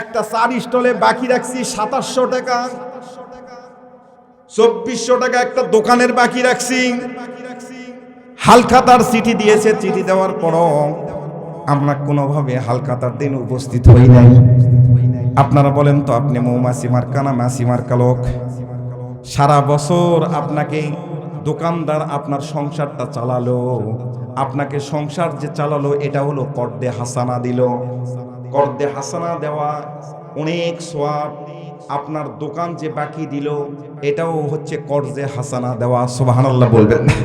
একটা চার স্টলে বাকি রাখছি 2700 টাকা, 2400 টাকা একটা দোকানের বাকি রাখছি। হালখাতার চিঠি দিয়েছে, চিঠি দেওয়ার পরও আমরা কোনোভাবে হালখাতার দিন উপস্থিত হই নাই। আপনারা বলেন তো, আপনি মৌমাছি মার্কা না মাছি মার্কা লোক? সারা বছর আপনাকে দোকানদার আপনার সংসারটা চালালো, আপনাকে সংসার যে চালালো এটা হলো কর্দে হাসানা দিল। কর্দে হাসানা দেওয়া অনেক সওয়াব। আপনার দোকান যে বাকি দিল এটাও হচ্ছে কর্দে হাসানা দেওয়া। সুবহানাল্লাহ বলবেন না?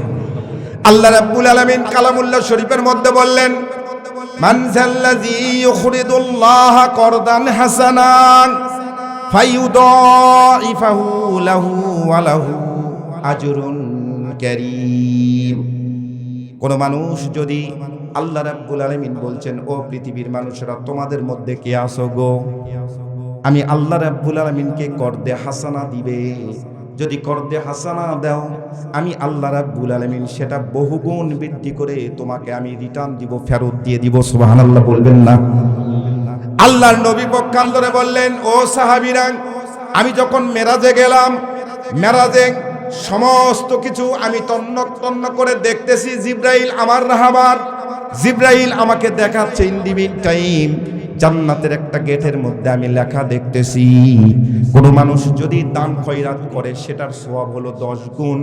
আল্লাহ রাব্বুল আলামিন কালামুল্লাহ শরীফের মধ্যে বললেন, মান যাল্লাযী ইউকরিদুল্লাহা করদান হাসানান ফায়ুদাইফাহু লাহু ওয়া লাহু আজরুন কারীম। কোন মানুষ যদি, আল্লাহ রাব্বুল আলামিন বলছেন, ও পৃথিবীর মানুষেরা তোমাদের মধ্যে কে আছো গো, আমি আল্লাহ রাব্বুল আলামিনকে করদে হাসানা দিবে। যদি করদে হাসানা দাও, আমি আল্লাহ রাব্বুল আলামিন সেটা বহুগুণ বৃদ্ধি করে তোমাকে আমি রিটার্ন দিব, ফেরত দিয়ে দিব। সুবহানাল্লাহ বলবেন না? আল্লাহর নবী পক্ষান্তরে বললেন, ও সাহাবীরা, আমি যখন মেরাজে গেলাম, মেরাজে সমস্ত কিছু আমি তন্ন তন্ন করে দেখতেছি। জিব্রাইল আমার রাহবার, জিব্রাইল আমাকে দেখাচ্ছে ইন দি মিন টাইম জান্নাতের একটা গেটের মধ্যে আমি লেখা দেখতেছি, কোন মানুষ যদি দান খয়রাত করে সেটার সওয়াব হলো 10 গুণ।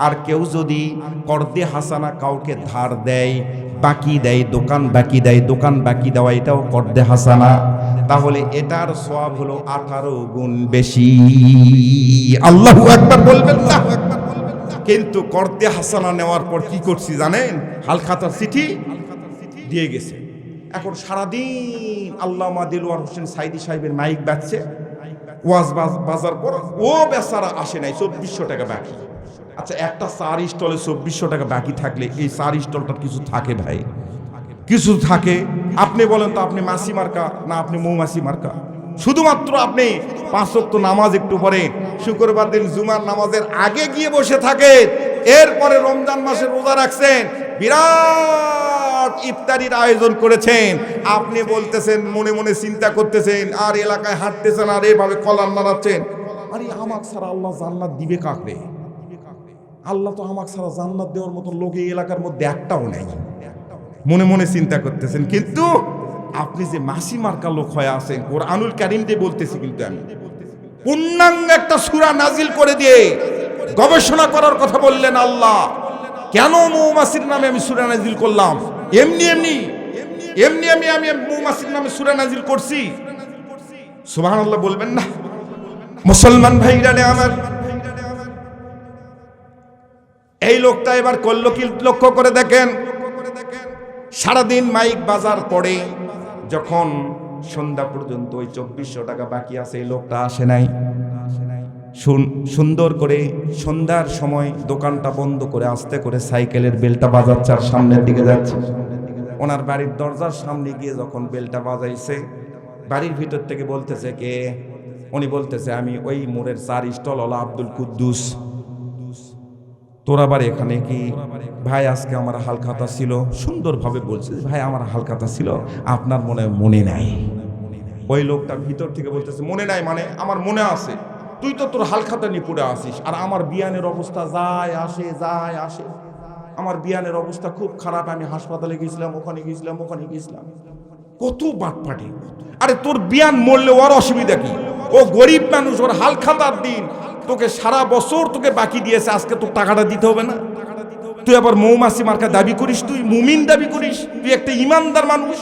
আর কেউ যদি করদে হাসানা কাউকে ধার দেয়, বাকি দেয়, দোকান বাকি দেয়, দোকান বাকি দেওয়া এটাও করদে হাসানা, তাহলে এটার সওয়াব হলো 18 গুণ বেশি। আল্লাহু আকবার বলবেন না? কিন্তু করদে হাসানা নেওয়ার পর কি করছি জানেন? হালখাতার চিঠি দিয়ে গেছে। এখন সারাদিন আল্লামা দিলওয়ার হোসেন সাইদি সাহেবের মাইক বাজছে, ওয়াজ বাজার পর ও বেচারা আসে নাই, 2400 টাকা বাকি। আচ্ছা, একটা চার স্টলে 2400 টাকা বাকি থাকলে এই চার স্টলটার কিছু থাকে ভাই? কিছু থাকে? আপনি বলেন তো, আপনি মাছি মার্কা না আপনি মৌমাছি মার্কা? শুধুমাত্র আপনি 5 ওয়াক্ত নামাজ একটু পড়েন, শুক্রবার দিন জুমার নামাজের আগে গিয়ে বসে থাকেন, এরপরে রমজান মাসে রোজা রাখছেন, বিরাট ইফতারির আয়োজন করেছেন, আপনি বলতেছেন, মনে মনে চিন্তা করতেছেন, আর এলাকায় হাঁটতেছেন, আর এভাবে কলার নাড়াচ্ছেন, আরে আমাক ছাড়া আল্লাহ জান্নাত দিবে কাকে? আল্লাহ তো আমাক ছাড়া জান্নাত দেওয়ার মতো লোক এই এলাকার মধ্যে একটাও নেই। মনে মনে চিন্তা করতেছেন, কিন্তু আপনি যে মাসি মার্কা লোক হয়ে আছেন, কোরআনুল কারীম দিয়ে বলতেছি, কিন্তু আমি পূর্ণাঙ্গ একটা সূরা নাজিল করে দিয়ে গবেষণা করার কথা বললেন আল্লাহ। কেন মৌমাছির নামে আমি সূরা নাজিল করলাম? এমনি আমি মৌমাছির নামে সূরা নাজিল করছি? সুবহানাল্লাহ বলবেন না? মুসলমান ভাইরা আমার, এই লোকটা এবার করলো কি লক্ষ্য করে দেখেন। সারাদিন মাইক বাজার পড়ে, যখন সন্ধ্যা পর্যন্ত ওই 2400 টাকা বাকি আছে, এই লোকটা আসে নাই। সুন্দর করে সন্ধ্যার সময় দোকানটা বন্ধ করে আস্তে করে সাইকেলের বেলটা বাজাচ্ছে আর সামনের দিকে যাচ্ছে। ওনার বাড়ির দরজার সামনে গিয়ে যখন বেলটা বাজাইছে, বাড়ির ভিতর থেকে বলতেছে কে? উনি বলতেছে, আমি ওই মোড়ের 4 স্টলওয়ালা আব্দুল কুদ্দুস। তোর আবার এখানে কি? ভাই আজকে আমার হালখাতা ছিল। সুন্দরভাবে বলছে, ভাই আমার হালখাতা ছিল, আপনার মনে নাই? ওই লোকটা ভিতর থেকে বলতেছে, মনে নাই মানে? আমার মনে আছে, তুই তো তোর হালখাতা নিয়ে পড়ে আসিস, আর আমার বিয়ানের অবস্থা যায় আসে। আমার বিয়ানের অবস্থা খুব খারাপ, আমি হাসপাতালে গেছিলাম, ওখানে গেছিলাম। কত বাটপাটি! আরে তোর বিয়ান মরলে ওর অসুবিধা কি? ও গরিব মানুষ, ওর হালখাতার দিন তোকে সারা বছর তোকে বাকি দিয়েছে, আজকে তোর টাকাটা দিতে হবে না? তুই আবার মৌমাছি মার্কা দাবি করিস? তুই মুমিন দাবি করিস? তুই একটা ইমানদার মানুষ?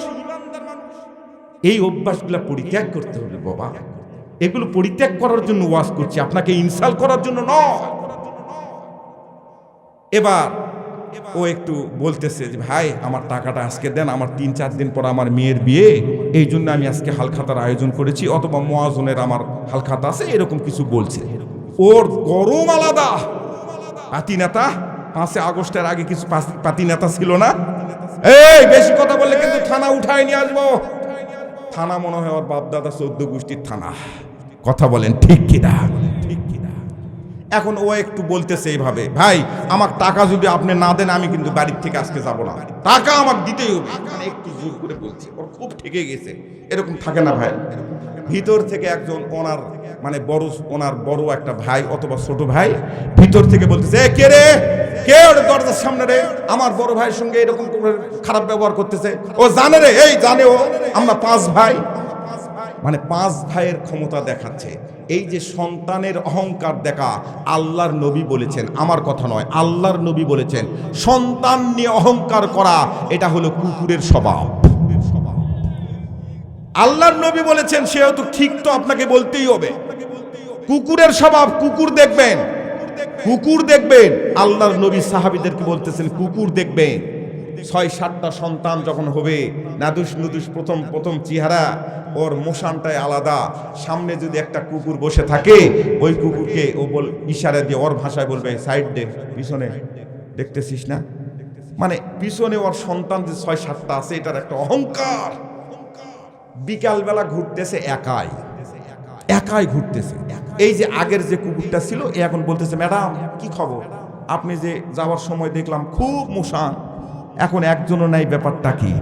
এই অভ্যাসগুলো পরিত্যাগ করতে হবে বাবা। এগুলো পরিত্যাগ করার জন্য ওয়াজ করছি, আপনাকে ইনসাল্ট করার জন্য নয়। এবার ও একটু বলতেছে যে, ভাই আমার টাকাটা আজকে দেন, আমার 3-4 দিন পর আমার মেয়ের বিয়ে, এই জন্য আমি আজকে হালখাতার আয়োজন করেছি, অথবা মুয়াজ্জিনের আমার হালখাতা আছে, এরকম কিছু বলছে। ওর গরম আলাদা। পাতি নেতা, 5 আগস্টের আগে কিছু পাতি নেতা ছিল না? এই বেশি কথা বললে কিন্তু থানা উঠায় নিয়ে আসবো। থানা মনে হয় ওর বাপ দাদা 14 গোষ্ঠীর থানা। কথা বলেন ঠিক কিনা? এখন ও একটু বলতেছে এইভাবে, ভাই আমার টাকা যদি আপনি না দেন, আমি কিন্তু বাড়ির থেকে আজকে যাব না, টাকা আমাকে দিতেই হবে। মানে একটু জোর করে বলছে, ওর খুব ঠেকে গেছে। এরকম থাকে না ভাই? ভিতর থেকে একজন ওনার মানে ওনার বড় একটা ভাই অথবা ছোট ভাই ভিতর থেকে বলতেছে, কে রে, কে ওর দরজার সামনে রে, আমার বড় ভাইয়ের সঙ্গে এরকম খারাপ ব্যবহার করতেছে। ও জানে রে, এই জানে ও, আমরা 5 ভাই। মানে 5 ভাইয়ের ক্ষমতা দেখাচ্ছে। এই যে সন্তানের অহংকার দেখা, আল্লাহর নবী বলেছেন, আমার কথা নয়, আল্লাহর নবী বলেছেন সন্তান নিয়ে অহংকার করা এটা হলো কুকুরের স্বভাব। আল্লাহর নবী বলেছেন, সেহেতু ঠিক তো আপনাকে বলতেই হবে, কুকুরের স্বভাব। কুকুর দেখবেন, কুকুর দেখবেন। আল্লাহর নবী সাহাবীদেরকে বলতেছেন কুকুর দেখবেন। 6-7টা সন্তান যখন হবে, নাদুস নুদুস প্রথম চেহারা, ওর মোশানটাই আলাদা। সামনে যদি একটা কুকুর বসে থাকে, ওই কুকুরকে ও ইশারা দিয়ে ওর ভাষায় বলবে, সাইড দে, পিছনে দেখতেছিস না। মানে পিছনে ওর সন্তান যে 6-7টা আছে, এটার একটা অহংকার। বিকালবেলা ঘুরতেছে একাই ঘুরতেছে। এই যে আগের যে কুকুরটা ছিল, এ এখন বলতেছে, ম্যাডাম কি খবর, আপনি যে যাওয়ার সময় দেখলাম খুব মোশান, এখন একজনও নাই, ব্যাপারটা কি?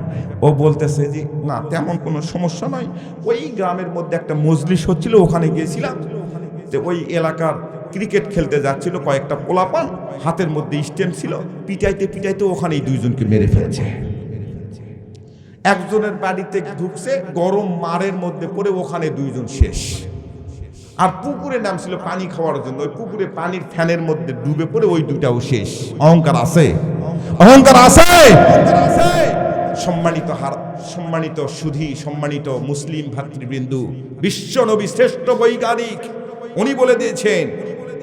ও বলতেছে যে না, তেমন কোনো সমস্যা নয়, ওই গ্রামের মধ্যে একটা মজলিস হচ্ছিল, ওখানে গিয়েছিলাম। তো ওই এলাকার ক্রিকেট খেলতে যাচ্ছিল কয়েকটা পোলাপান, হাতের মধ্যে স্টেম ছিল, পিটাইতে ওখানেই 2 জনকে মেরে ফেলেছে। একজনের বাড়িতে ঢুকছে, গরম মারের মধ্যে পড়ে ওখানে 2 জন শেষ। আর পুকুরে নামছিল পানি খাওয়ার জন্য, ওই পুকুরে পানির ফ্যানের মধ্যে ডুবে পড়ে ওই 2টাও শেষ। অহংকার আছে, অহংকার আছে। সম্মানিত সুধী, সম্মানিত মুসলিম ভাতৃবৃন্দু, বিশ্ব নবী শ্রেষ্ঠ বৈজ্ঞানিক, উনি বলে দিয়েছেন,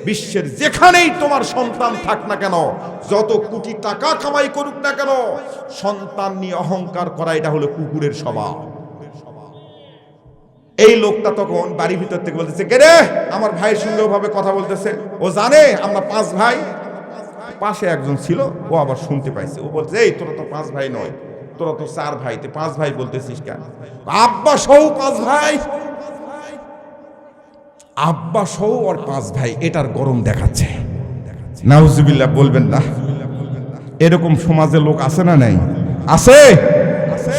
বিশ্বের যেখানেই তোমার সন্তান থাক না কেন, যত কোটি টাকা কামাই করুক না কেন, সন্তান নিয়ে অহংকার করা এটা হলো কুকুরের স্বভাব। এই লোকটা তখন বাড়ির ভিতর থেকে বলতেছে, কে রে, আমার ভাইয়ের সঙ্গে ওভাবে কথা বলতেছে। ও জানে আমরা 5 ভাই। পাশে একজন ছিল, ও আবার শুনতে পাইছে। ও বলছে, এই তোরা তো 5 ভাই নয়, তোরা তো 4 ভাই, 5 ভাই বলতেছিস কেন? আব্বা সহ 5 ভাই, আব্বা সহ আর 5 ভাই, এটার গরম দেখাচ্ছে। নাউজুবিল্লাহ বলবেন না। এরকম সমাজে লোক আছে না নাই? আছে।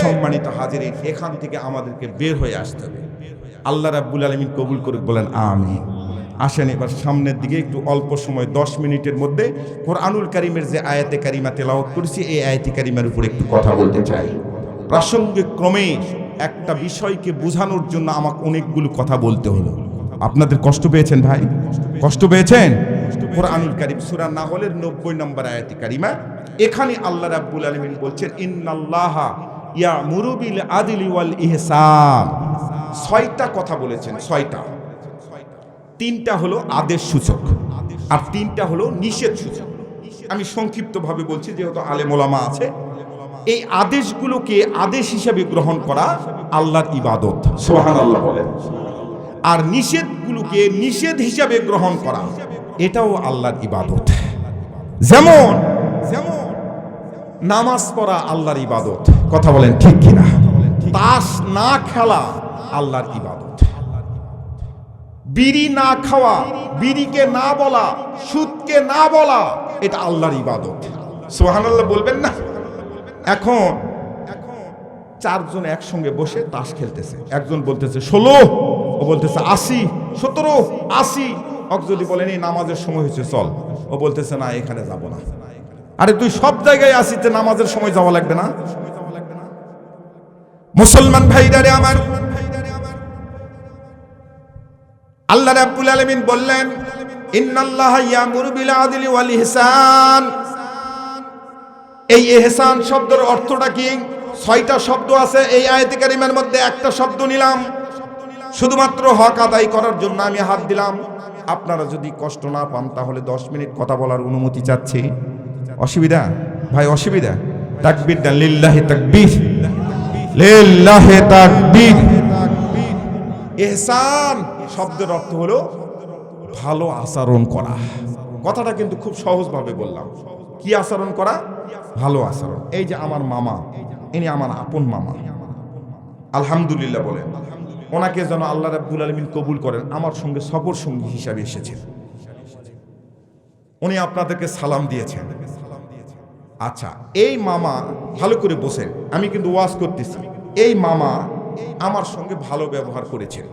সম্মানিত হাজিরিন, এখান থেকে আমাদেরকে বের হয়ে আসতে হবে। আল্লাহ রাব্বুল আলামিন কবুল করুক, বলেন আমিন। আসেন এবার সামনের দিকে, একটু অল্প সময় 10 মিনিটের মধ্যে কোরআনুল কারীমের যে আয়াতে কারিমা তেলাওয়াত করেছি, এই আয়াতে কারিমার উপর একটু কথা বলতে চাই। প্রাসঙ্গিক ক্রমে একটা বিষয়কে বোঝানোর জন্য আমাকে অনেকগুলো কথা বলতে হলো। আপনাদের কষ্ট পেয়েছেন ভাই? কষ্ট পেয়েছেন? কোরআনুল কারীম সূরা নাহলের 90 নম্বর আয়াতে কারিমা, এখানে আল্লাহ রাব্বুল আলামিন বলছেন, ইন্নাল্লাহা ইয়ামুরু বিল আদলি ওয়াল ইহসান। 6টা কথা বলেছেন, 6টা। 3টা হলো আদেশ সূচক আর 3টা হলো নিষেধ সূচক। আমি সংক্ষিপ্তভাবে বলছি, যেহেতু আলেম ওলামা আছে। এই আদেশগুলোকে আদেশ হিসাবে গ্রহণ করা আল্লাহর ইবাদত, সুবহানাল্লাহ বলেন। আর নিষেধগুলোকে নিষেধ হিসাবে গ্রহণ করা, এটাও আল্লাহর ইবাদত। যেমন নামাজ পড়া আল্লাহর ইবাদত, কথা বলেন ঠিক কিনা? তাস না খেলা আল্লাহর ইবাদত। বিড়ি না খাওয়া, বিড়িকে না বলা, সুদকে না বলা, এটা আল্লাহর ইবাদত। সুবহানাল্লাহ বলবেন না? এখন 4 জন একসঙ্গে বসে তাস খেলতেছে। একজন বলতেছে 16, ও বলতেছে 80, 17, 80। যদি বলেন এই নামাজের সময় হয়েছে চল, ও বলতেছে না, এখানে যাব না। আরে তুই সব জায়গায় আসিতে নামাজের সময় যাওয়া লাগবে না? মুসলমান ভাইরা আমার, আল্লাহ রাব্বুল আলামিন বললেন, ইন্নাল্লাহা ইয়ামুরু বিল আদলি ওয়াল ইহসান। এই ইহসান শব্দের অর্থটা কি? 6টা শব্দ আছে এই আয়াতে কারিমার মধ্যে, একটা শব্দ নিলাম। শুধুমাত্র হক আদায় করার জন্য আমি হাত দিলাম। আপনারা যদি কষ্ট না পান তাহলে 10 মিনিট কথা বলার অনুমতি চাচ্ছি। অসুবিধা ভাই? অসুবিধা? তাকবীর দেন, লিল্লাহি তাকবীর, লিল্লাহি তাকবীর। ইহসান শব্দের অর্থ হলো ভালো আচরণ করা। কথাটা কিন্তু খুব সহজভাবে বললাম। কি আচরণ করা? ভালো আচরণ। এই যে আমার মামা, ইনি আমার আপন মামা, আলহামদুলিল্লাহ বলেন। ওনাকে যেন আল্লাহ রাব্বুল আলামিন কবুল করেন। আমার সঙ্গে সফর সঙ্গী হিসাবে এসেছেন। উনি আপনাদেরকে সালাম দিয়েছেন। আচ্ছা, এই মামা, ভালো করে বসেন, আমি কিন্তু ওয়াজ করতেছি। এই মামা আমার সঙ্গে ভালো ব্যবহার করেছেন।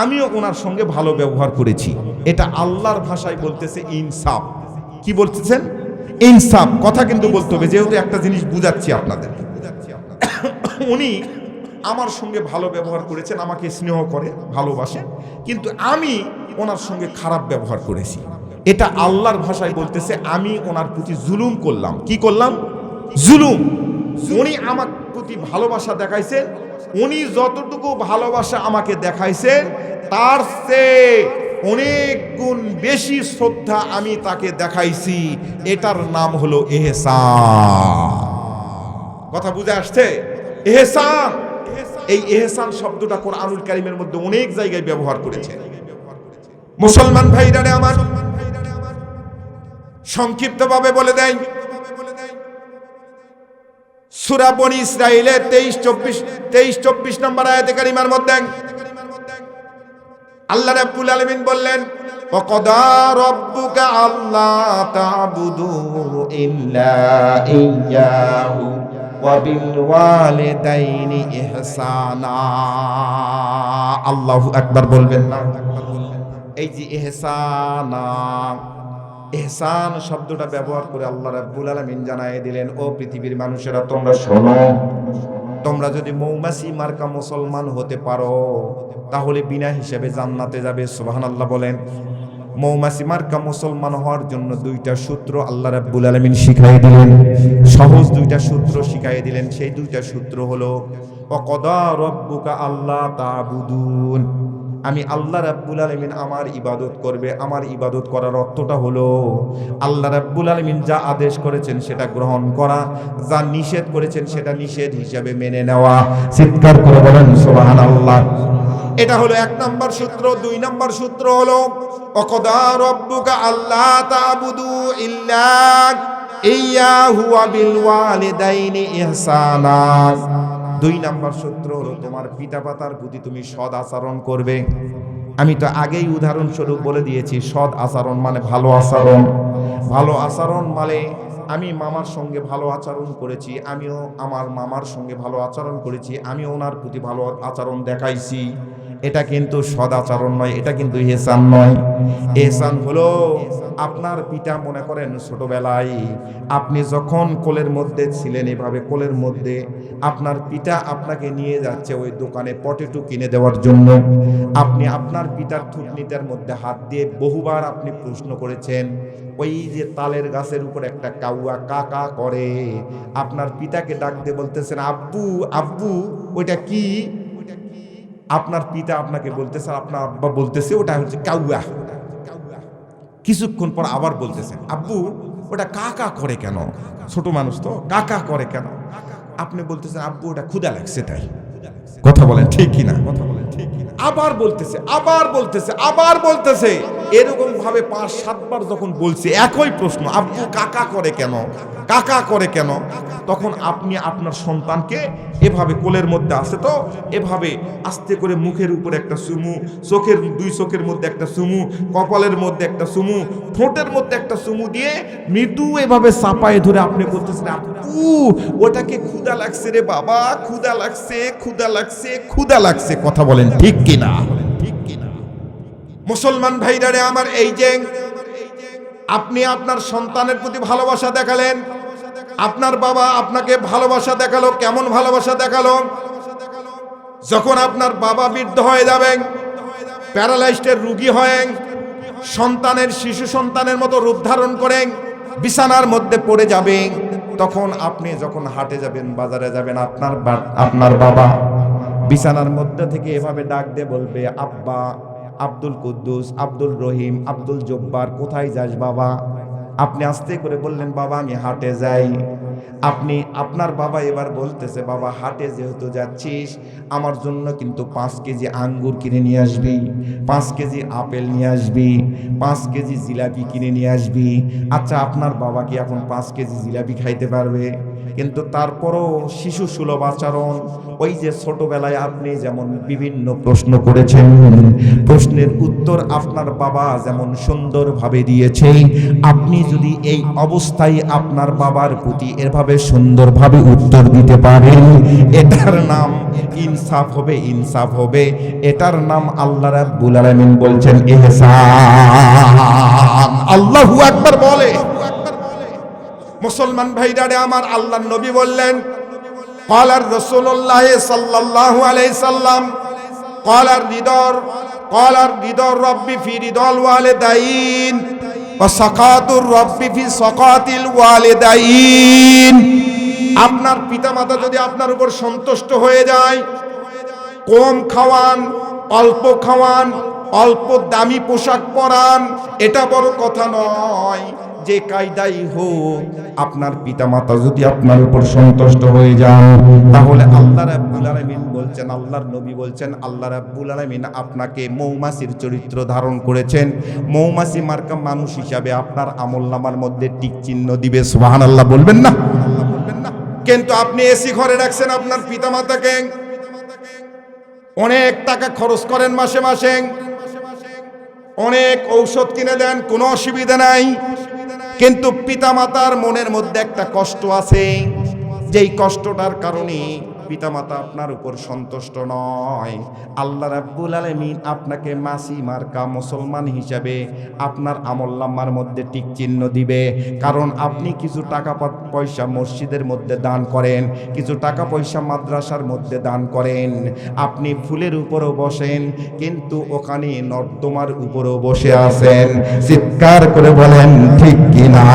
আমিও ওনার সঙ্গে ভালো ব্যবহার করেছি। এটা আল্লাহর ভাষায় বলতেছে ইনসাফ। কি বলতেছেন? ইনসাফ। কথা কিন্তু বলতে হবে, যেহেতু একটা জিনিস বুঝাচ্ছি আপনাদের। উনি আমার সঙ্গে ভালো ব্যবহার করেছেন, আমাকে স্নেহ করে, ভালোবাসে, কিন্তু আমি ওনার সঙ্গে খারাপ ব্যবহার করেছি। এটা আল্লাহর ভাষায় বলতেছে আমি ওনার প্রতি জুলুম করলাম। কি করলাম? জুলুম। উনি আমার প্রতি ভালোবাসা দেখাইছেন, উনি যতটুকু ভালোবাসা আমাকে দেখাইছেন তার চেয়ে অনেক গুণ বেশি শ্রদ্ধা আমি তাকে দেখাইছি। এটার নাম হলো ইহসান। কথা বুঝে আসছে? ইহসান। এই ইহসান শব্দটা কোরআনুল কারীমের মধ্যে অনেক জায়গায় ব্যবহার করেছে। মুসলমান ভাইরা আমার, সংক্ষিপ্তভাবে বলে দেয়, সূরা বনী ইসরাঈলের 23-24 নম্বর আয়াতে কারিমার মধ্যে আল্লাহ রাব্বুল আলামিন বললেন, ওয়াকাদা রাব্বুকা আল্লা তা'বুদু ইল্লা ইয়্যাহু ওয়া বিল ওয়ালিদাইনি ইহসানা। আল্লাহু আকবার বলবেন না? এই যে ইহসানা, ইহসান শব্দটা ব্যবহার করে আল্লাহ রাব্বুল আলামিন জানায় দিলেন, ও পৃথিবীর মানুষেরা তোমরা শোনো, তোমরা যদি মৌমাছি মার্কা মুসলমান হতে পারো তাহলে বিনা হিসাবে জান্নাতে যাবে। সুবহানাল্লাহ বলেন। মৌমাছি মার্কা মুসলমান হওয়ার জন্য দুইটা সূত্র আল্লাহ রাব্বুল আলামিন শিখাই দিলেন, সহজ দুইটা সূত্র শিখাই দিলেন। সেই দুইটা সূত্র হলো ওয়াকাদা রাব্বুকা আল্লা তা'বুদুন, আমি আল্লাহ রাব্বুল আলামিন আমার ইবাদত করবে। আমার ইবাদত করার অর্থটা হলো আল্লাহ রাব্বুল আলামিন যা আদেশ করেছেন সেটা গ্রহণ করা, যা নিষেধ করেছেন সেটা নিষেধ হিসাবে মেনে নেওয়া। চিৎকার করে বলেন সুবহানাল্লাহ। এটা হলো 1 নম্বর সূত্র। 2 নম্বর সূত্র হলো ওয়াকাদা রাব্বুকা আল্লা তা'বুদু ইল্লা ইয়্যাহু ওয়া বিল ওয়ালিদাইনি ইহসানা। 2 নম্বর সূত্র হলো তোমার পিতামাতার প্রতি তুমি সৎ আচরণ করবে। আমি তো আগেই উদাহরণস্বরূপ বলে দিয়েছি, সৎ আচরণ মানে ভালো আচরণ। ভালো আচরণ মানে আমি মামার সঙ্গে ভালো আচরণ করেছি, আমিও আমার মামার সঙ্গে ভালো আচরণ করেছি, আমি ওনার প্রতি ভালো আচরণ দেখাইছি। এটা কিন্তু সদাচরণ নয়, এটা কিন্তু ইহসান নয়। ইহসান হলো আপনার পিতা, মনে করেন ছোটবেলায় আপনি যখন কোলের মধ্যে ছিলেন, এভাবে কোলের মধ্যে আপনার পিতা আপনাকে নিয়ে যাচ্ছে ওই দোকানে পটেটো কিনে দেওয়ার জন্য। আপনি আপনার পিতার থুতনিটার মধ্যে হাত দিয়ে বহুবার আপনি প্রশ্ন করেছেন, ওই যে তালের গাছের উপর একটা কাউয়া কাকা করে, আপনার পিতাকে ডাক দিয়ে বলতেছেন আব্বু আব্বু ওইটা কি? আপনার পিতা আপনাকে বলতেছে, আপনার আব্বা বলতেছে ওটা হচ্ছে কাউয়া। কিছুক্ষণ পর আবার বলতেছেন আব্বু ওটা কাকা করে কেন? ছোট মানুষ তো, কাকা করে কেন? আপনি বলতেছেন আব্বু ওটা ক্ষুধা লাগছে তাই। কথা বলেন ঠিক কিনা? কথা বলেন ঠিক কিনা? আবার বলতেছে, আবার বলতেছে, আবার বলতেছে। এরকম ভাবে 5-7 বার যখন বলছে একই প্রশ্ন, আব্বু কাকা করে কেন, কাকা করে কেন, তখন আপনি আপনার সন্তানকে এভাবে কোলের মধ্যে আছে তো এভাবে আস্তে করে মুখের উপরে একটা চুমু, চোখের 2 চোখের মধ্যে একটা চুমু, কপালের মধ্যে একটা চুমু, ঠোঁটের মধ্যে একটা চুমু দিয়ে মৃদু এভাবে চাপায়ে ধরে আপনি বলতেছেন আব্বু ওটাকে ক্ষুধা লাগছে রে বাবা, ক্ষুধা লাগছে, ক্ষুধা লাগছে, ক্ষুধা লাগছে। কথা বলেন ঠিক কিনা? ঠিক কিনা? মুসলমান ভাইরা আমার, এই যে আপনি আপনার সন্তানের প্রতি ভালোবাসা দেখালেন, আপনার বাবা আপনাকে ভালোবাসা দেখালো। কেমন ভালোবাসা দেখালো? যখন আপনার বাবা বৃদ্ধ হয়ে যাবেন, প্যারালাইজডের রোগী হয়েন, সন্তানের শিশু সন্তানের মতো রূপ ধারণ করেন, বিছানার মধ্যে পড়ে যাবেন, তখন আপনি যখন হাটে যাবেন, বাজারে যাবেন, আপনার বাবা বিছানার মধ্যে থেকে এভাবে ডাক দিয়ে বলবে আব্বা, আব্দুল কুদ্দুস, আব্দুল রহিম, আব্দুল জব্বার, কোথায় যাস বাবা? আপনি আস্তে করে বললেন বাবা আমি হাটে যাই। আপনার বাবা এবার বলতেছে বাবা হাটে যেহেতু যাচ্ছিস আমার জন্য কিন্তু 5 কেজি আঙ্গুর কিনে নিয়ে আসবি, 5 কেজি আপেল নিয়ে আসবি, 5 কেজি জিলাপি কিনে নিয়ে আসবি। আচ্ছা আপনার বাবা কি এখন 5 কেজি জিলাপি খাইতে পারবে? কিন্তু তারপরও শিশু সুলভ আচরণ। ওই যে ছোটবেলায় আপনি যেমন বিভিন্ন প্রশ্ন করেছেন, প্রশ্নের উত্তর আপনার বাবা যেমন সুন্দরভাবে দিয়েছে, আপনি যদি এই অবস্থায় আপনার বাবার প্রতি এভাবে সুন্দরভাবে উত্তর দিতে পারেন, এটার নাম ইনসাফ হবে, ইনসাফ হবে। এটার নাম আল্লাহ রাব্বুল আলামিন বলছেন ইহসান। আল্লাহু আকবার বলে। মুসলমান ভাইরা আমার, আল্লাহর নবী বললেন, ক্বালার রাসূলুল্লাহ সাল্লাল্লাহু আলাইহি সাল্লাম, ক্বালার রিদর রব্বি ফি রিদল ওয়ালিদাইন ওয়া সাকাতুর রব্বি ফি সাকাতিল ওয়ালিদাইন। আপনার পিতামাতা যদি আপনার উপর সন্তুষ্ট হয়ে যায়, কম খাওয়ান, অল্প খাওয়ান, অল্প দামি পোশাক পরান, এটা বড় কথা নয়। যে কায়দাই হোক, আপনার পিতামাতা যদি আপনার উপর সন্তুষ্ট হয়ে যান, তাহলে আল্লাহ রাব্বুল আলামিন বলছেন, আল্লাহর নবী বলছেন, আল্লাহ রাব্বুল আলামিন আপনাকে মৌমাছির চরিত্র ধারণ করেছেন, মৌমাছি মার্কা মানুষ হিসাবে আপনার আমলনামার মধ্যে টিক চিহ্ন দিবে। সুবহানাল্লাহ বলবেন না? কিন্তু আপনি এসি ঘরে রাখছেন আপনার পিতামাতাকে, অনেক টাকা খরচ করেন মাসে মাসে, অনেক ঔষধ কিনে দেন, কোনো অসুবিধা নাই, কিন্তু পিতামাতার মনের মধ্যে একটা কষ্ট আছে, যেই কষ্টটার কারণে পিতামাতা আপনার উপর সন্তুষ্ট নয়। আল্লাহ রাব্বুল আলামিন আপনাকে মাসি মার্কা মুসলমান হিসাবে আপনার আমলনামার মধ্যে টিক চিহ্ন দিবে। কারণ আপনি কিছু টাকা পয়সা মসজিদের মধ্যে দান করেন, কিছু টাকা পয়সা মাদ্রাসার মধ্যে দান করেন, আপনি ফুলের উপরও বসেন, কিন্তু ওখানে নর্দমার উপরও বসে আছেন। চিৎকার করে বলেন ঠিক কিনা?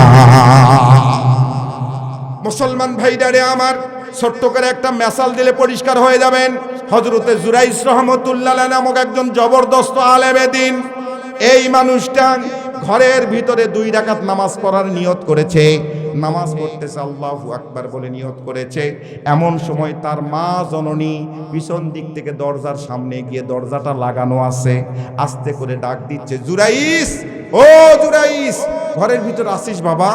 মুসলমান ভাইদারে আমার, ছোট্ট করে একটা মেসাল দিলে পরিষ্কার হয়ে যাবেন। হযরতে জুরাইস রাহমাতুল্লাহ আলাইহি নামক একজন জবরদস্ত আলেমে দ্বীন, এই মানুষটা ঘরের ভিতরে 2 রাকাত নামাজ পড়ার নিয়ত করেছে, নামাজ পড়তেছে, আল্লাহু আকবার বলে নিয়ত করেছে। এমন সময় তার মা জননী পিছন দিক থেকে দরজার সামনে গিয়ে, দরজাটা লাগানো আছে, আস্তে করে ডাক দিচ্ছে, জুরাইস, ও জুরাইস, ঘরের ভিতরে আসিস বাবা?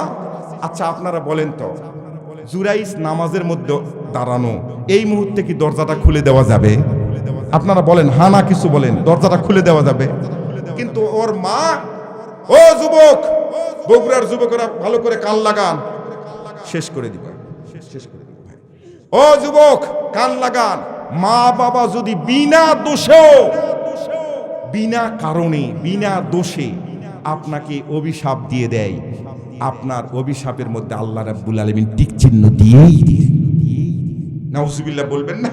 আচ্ছা আপনারা বলেন তো, জুরাইস নামাজের মধ্যে দাঁড়ানো, এই মুহূর্তে কি দরজাটা খুলে দেওয়া যাবে? আপনারা বলেন, হ্যাঁ না কিছু বলেন, দরজাটা খুলে দেওয়া যাবে? কিন্তু ওর মা, ও যুবক, বগুড়ার যুবকরা ভালো করে কান লাগান, শেষ করে দিবে, শেষ করে দিবে। ও যুবক কান লাগান, মা বাবা যদি বিনা দোষে, বিনা কারণে, বিনা দোষে আপনাকে অভিশাপ দিয়ে দেয়, আপনার অভিশাপের মধ্যে আল্লাহ রাব্বুল আলামিন টিক চিহ্ন দিয়েই দিয়েন। নাউজুবিল্লাহ বলবেন না?